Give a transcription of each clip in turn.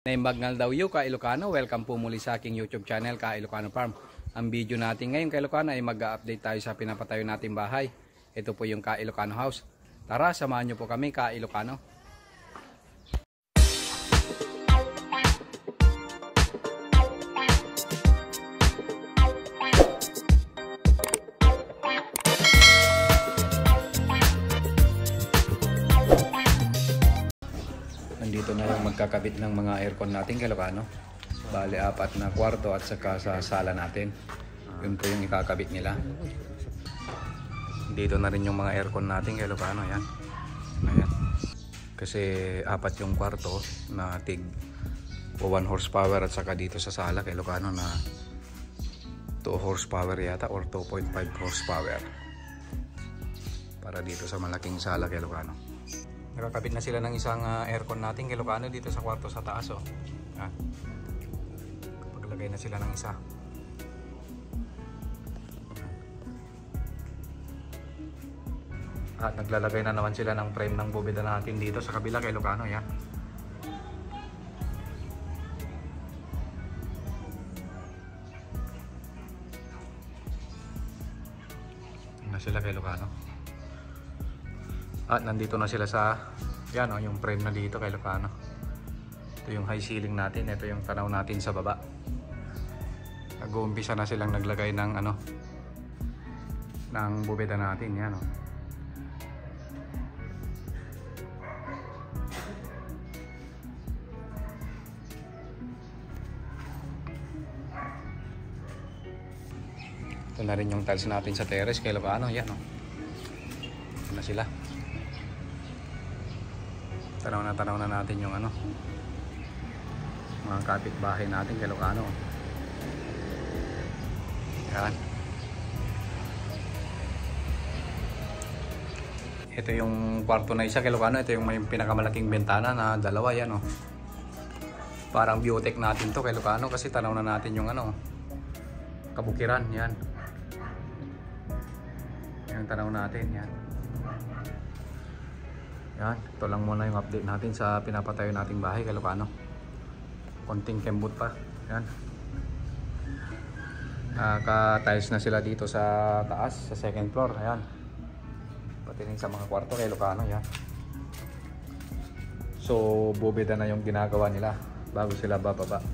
Naimbagnal daw yu ka Ilocano, welcome po muli sa aking YouTube channel ka Ilocano Farm. Ang video natin ngayon ka Ilocano ay mag-update tayo sa pinapatayo nating bahay. Ito po yung ka Ilocano house. Tara, samahan nyo po kami ka Ilocano. Nandito na yung magkakabit ng mga aircon natin kay Ilocano. Bale, 4 na kwarto at saka sa sala natin. Yun po yung ikakabit nila. Dito na rin yung mga aircon natin kay Ilocano. Ayan. Ayan. Kasi 4 yung kwarto na tig 1 horsepower at saka dito sa sala kay Ilocano na 2 horsepower yata or 2.5 horsepower. Para dito sa malaking sala kay Ilocano. Nakakabit na sila ng isang aircon natin kay Ilocano dito sa kwarto sa taas. Oh. Yan. Paglagay na sila ng isa. At naglalagay na naman sila ng frame ng bubida natin dito sa kabila kay Ilocano. Yan. Yan na sila kay Ilocano. At nandito na sila sa yan o, yung frame na dito kay Ilocano. Ito yung high ceiling natin. Ito yung tanaw natin sa baba. Nag-uumpisa na silang naglagay ng ano ng bubeda natin. Yan o. Ito na rin yung tiles natin sa terrace kay Ilocano. Yan o. Ito na sila. Tanaw na natin yung ano mga kapitbahay natin kay Ilocano. Yan. Ito yung kwarto na isa kay Ilocano. Ito yung may pinakamalaking bentana na dalawa. Yan oh. Parang biotech natin to kay Ilocano kasi tanaw na natin yung ano kabukiran. Yan. Yung tanaw natin. Yan. Yan, ito lang muna yung update natin sa pinapatayo nating bahay kay Ilocano. Konting kembot pa. Yan. Naka-tiles na sila dito sa taas, sa second floor. Ayan. Pati rin sa mga kwarto kay Ilocano. Yan. So, bubida na yung ginagawa nila bago sila bababa.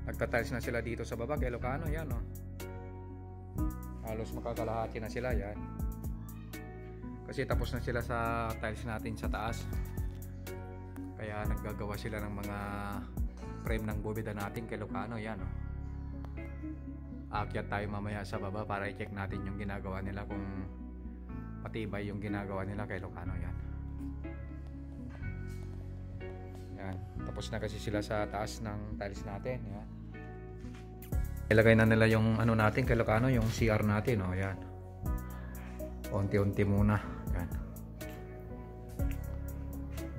Nagtatiles na sila dito sa baba kay Ilocano. Yan oh. Halos makakalahati na sila. Yan. Kasi tapos na sila sa tiles natin sa taas. Kaya naggagawa sila ng mga frame ng bubida natin kay Ilocano. Yan oh. Aakyat tayo mamaya sa baba para i-check natin yung ginagawa nila, kung matibay yung ginagawa nila kay Ilocano. Yan. Yan. Tapos na kasi sila sa taas ng tiles natin. Yan. Ilagay na nila yung ano natin kay Ilocano, yung CR natin. Oh, yan. Unti-unti muna. Yan.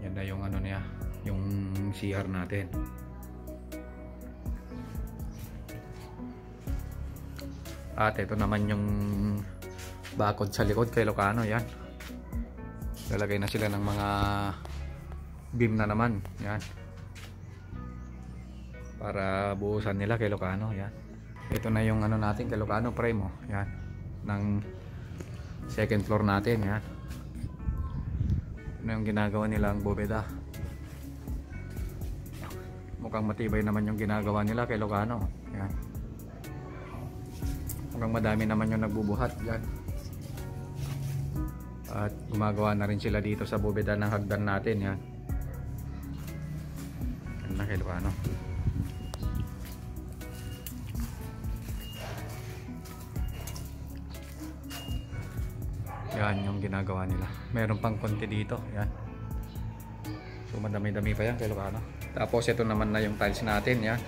Yan na yung ano niya, yung CR natin. At ito naman yung bakod sa likod kay Ilocano. Yan. Lalagay na sila ng mga beam na naman. Yan. Para buusan nila kay Ilocano. Yan. Ito na yung ano natin kay Ilocano frame. Oh. Yan. Ng second floor natin. Yan. Ito na yung ginagawa nilang bubeda. Mukhang matibay naman yung ginagawa nila kay Ilocano. Yan. Mukhang madami naman yung nagbubuhat. Yan. At gumagawa na rin sila dito sa bubeda ng hagdan natin. Yan. Yan na kay Ilocano. Yan yung ginagawa nila. Meron pang konti dito. Yan. So madami-dami pa yan kay Ilocano. Tapos ito naman na yung tiles natin. Yan.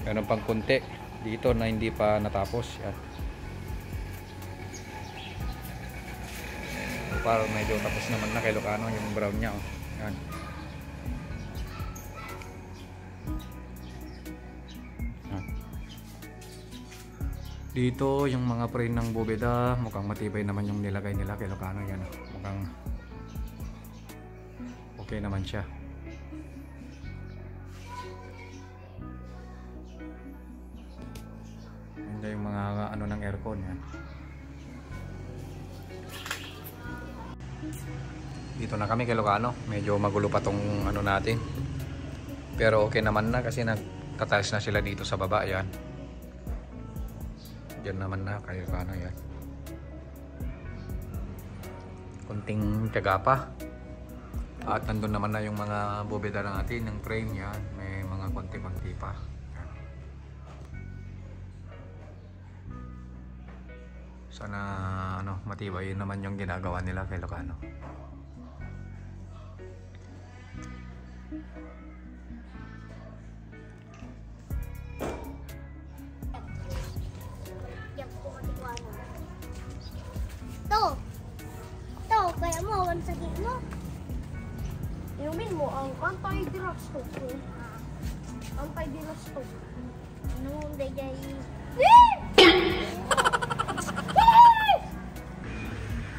Meron pang konti dito na hindi pa natapos. Yan. So, parang medyo tapos naman na kay Ilocano yung brown niya. Oh. Yan. Dito yung mga frame ng bubeda, mukhang matibay naman yung nilagay nila kay Ilocano. Yan, mukhang okay naman siya. Hindi yung mga ano ng aircon. Yan. Dito na kami kay Ilocano. Medyo magulo pa tong ano natin. Pero okay naman na kasi nagtatiles na sila dito sa baba. Yan. Diyan naman na kayo ano yan. Kunting tiyaga pa. At nandun naman na yung mga bubeda natin, yung frame yan. May mga konti-konti pa. Yan. Sana ano, matibay naman yung ginagawa nila kay Ilocano. Kaya mo, ang sakit mo. Inumin mo ang anti-dirastok ko. Anti-dirastok. Ano, hindi jay.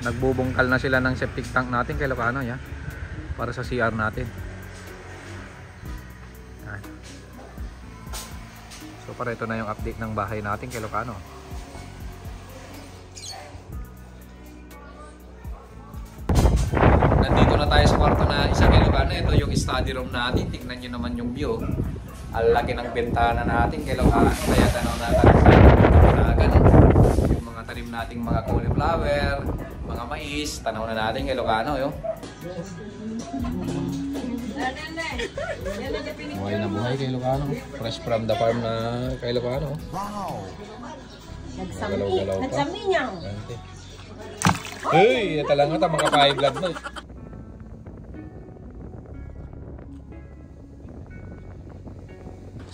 Nagbubungkal na sila ng septic tank natin kay Ilocano yan. Para sa CR natin. Yan. So para ito na yung update ng bahay natin kay Ilocano. Nandito na tayo sa kwarto na isa kay Ilocano. Ito yung study room natin. Tingnan nyo naman yung view. Ang laki ng bintana natin kay Ilocano. Kaya tanaw natin sa ganun. Yung mga tanim nating mga cauliflower, mga mais. Tanaw na natin kay Ilocano. Yung. Buhay na buhay kay Ilocano. Fresh from the farm na kay Ilocano. Wow! Galaw-galaw pa. Nagsami niya. Hey, ito lang ata maka-5 vlog mo.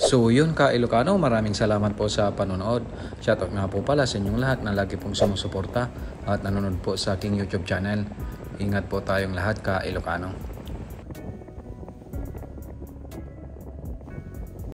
So yun ka Ilocano, maraming salamat po sa panonood. Shoutout nga po pala sa inyong lahat na lagi pong sumusuporta at nanonood po sa aking YouTube channel. Ingat po tayong lahat ka Ilocano.